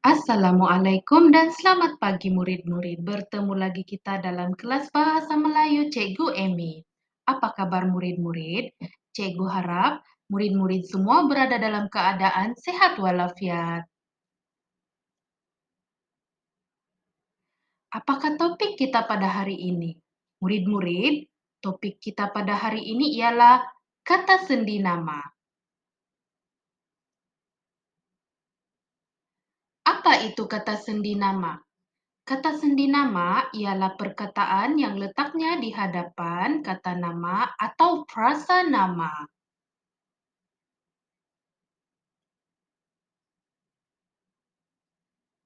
Assalamualaikum dan selamat pagi murid-murid. Bertemu lagi kita dalam kelas Bahasa Melayu Cikgu Emi. Apa kabar murid-murid? Cikgu harap murid-murid semua berada dalam keadaan sehat walafiat. Apakah topik kita pada hari ini? Murid-murid, topik kita pada hari ini ialah kata sendi nama. Apa itu kata sendi nama? Kata sendi nama ialah perkataan yang letaknya di hadapan kata nama atau frasa nama.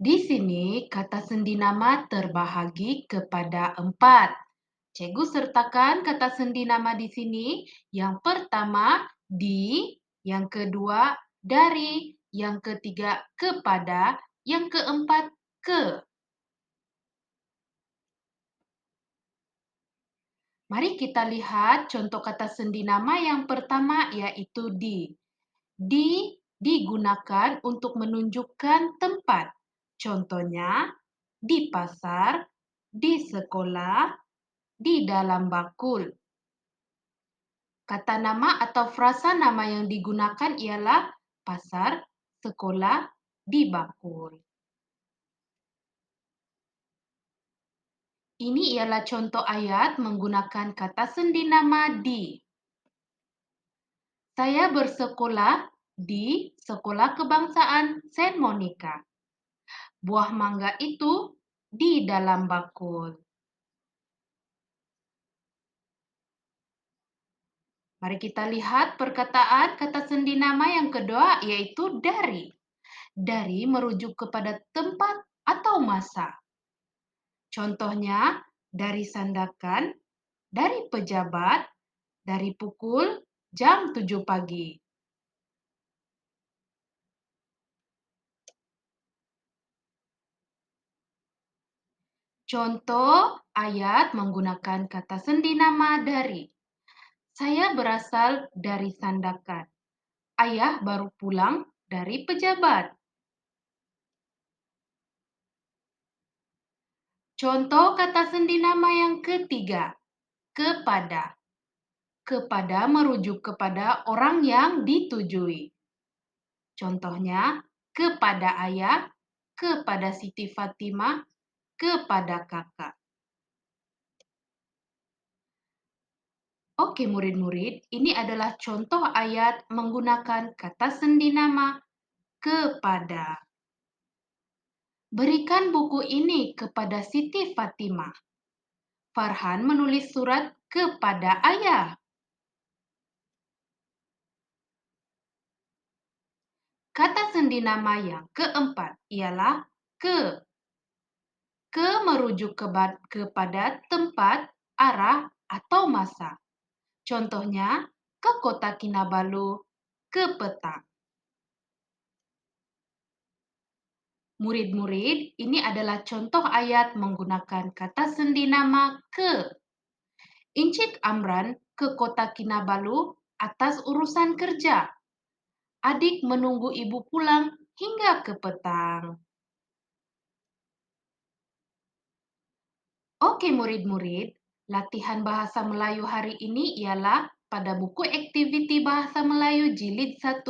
Di sini, kata sendi nama terbahagi kepada 4. Cikgu sertakan kata sendi nama di sini. Yang pertama, di, yang kedua, dari, yang ketiga, kepada, yang keempat, ke. Mari kita lihat contoh kata sendi nama yang pertama yaitu di. Di digunakan untuk menunjukkan tempat. Contohnya, di pasar, di sekolah, di dalam bakul. Kata nama atau frasa nama yang digunakan ialah pasar, sekolah, di bakul. Ini ialah contoh ayat menggunakan kata sendi nama di. Saya bersekolah di Sekolah Kebangsaan Saint Monica. Buah mangga itu di dalam bakul. Mari kita lihat perkataan kata sendi nama yang kedua yaitu dari. Dari merujuk kepada tempat atau masa. Contohnya dari Sandakan, dari pejabat, dari pukul jam 7 pagi. Contoh ayat menggunakan kata sendi nama dari. Saya berasal dari Sandakan. Ayah baru pulang dari pejabat. Contoh kata sendi nama yang ketiga, kepada. Kepada merujuk kepada orang yang ditujui. Contohnya, kepada ayah, kepada Siti Fatimah, kepada kakak. Oke murid-murid, ini adalah contoh ayat menggunakan kata sendi nama kepada. Berikan buku ini kepada Siti Fatimah. Farhan menulis surat kepada ayah. Kata sendi nama yang keempat ialah ke. Ke merujuk kepada tempat, arah, atau masa. Contohnya, ke kota Kinabalu, ke petang. Murid-murid, ini adalah contoh ayat menggunakan kata sendi nama ke. Incik Amran ke kota Kinabalu atas urusan kerja. Adik menunggu ibu pulang hingga ke petang. Oke murid-murid, latihan bahasa Melayu hari ini ialah pada buku Aktiviti Bahasa Melayu Jilid 1,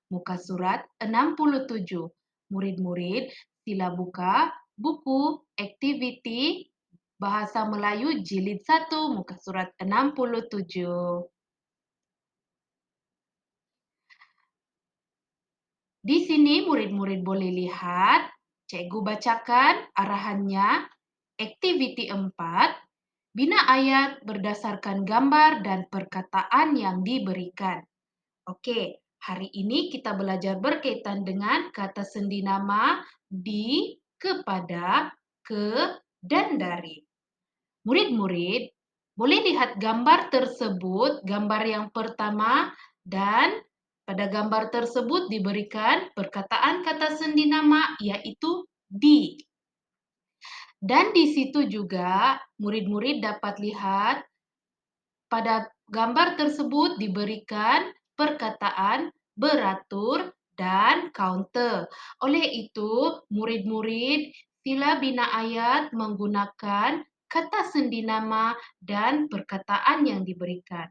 muka surat 67. Murid-murid, sila buka buku Aktiviti Bahasa Melayu Jilid 1, muka surat 67. Di sini murid-murid boleh lihat, cikgu bacakan arahannya, Aktiviti 4, bina ayat berdasarkan gambar dan perkataan yang diberikan. Oke, hari ini kita belajar berkaitan dengan kata sendi nama di, kepada, ke, dan dari. Murid-murid, boleh lihat gambar tersebut, gambar yang pertama, dan pada gambar tersebut diberikan perkataan kata sendi nama yaitu di. Dan di situ juga murid-murid dapat lihat pada gambar tersebut diberikan perkataan beratur dan counter. Oleh itu, murid-murid sila bina ayat menggunakan kata sendi nama dan perkataan yang diberikan.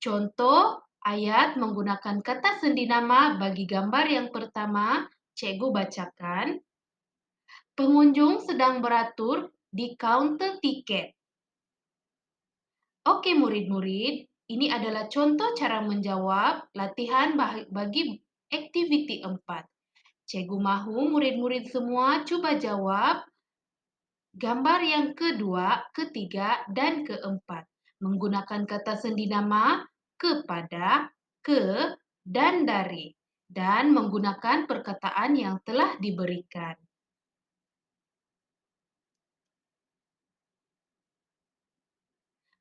Contoh ayat menggunakan kata sendi nama bagi gambar yang pertama, cikgu bacakan. Pengunjung sedang beratur di kaunter tiket. Oke murid-murid, ini adalah contoh cara menjawab latihan bagi activity 4. Cikgu mahu murid-murid semua coba jawab gambar yang kedua, ketiga, dan keempat. Menggunakan kata sendi nama kepada, ke, dan dari. Dan menggunakan perkataan yang telah diberikan.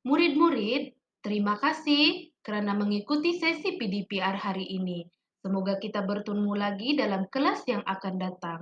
Murid-murid, terima kasih kerana mengikuti sesi PDPR hari ini. Semoga kita bertemu lagi dalam kelas yang akan datang.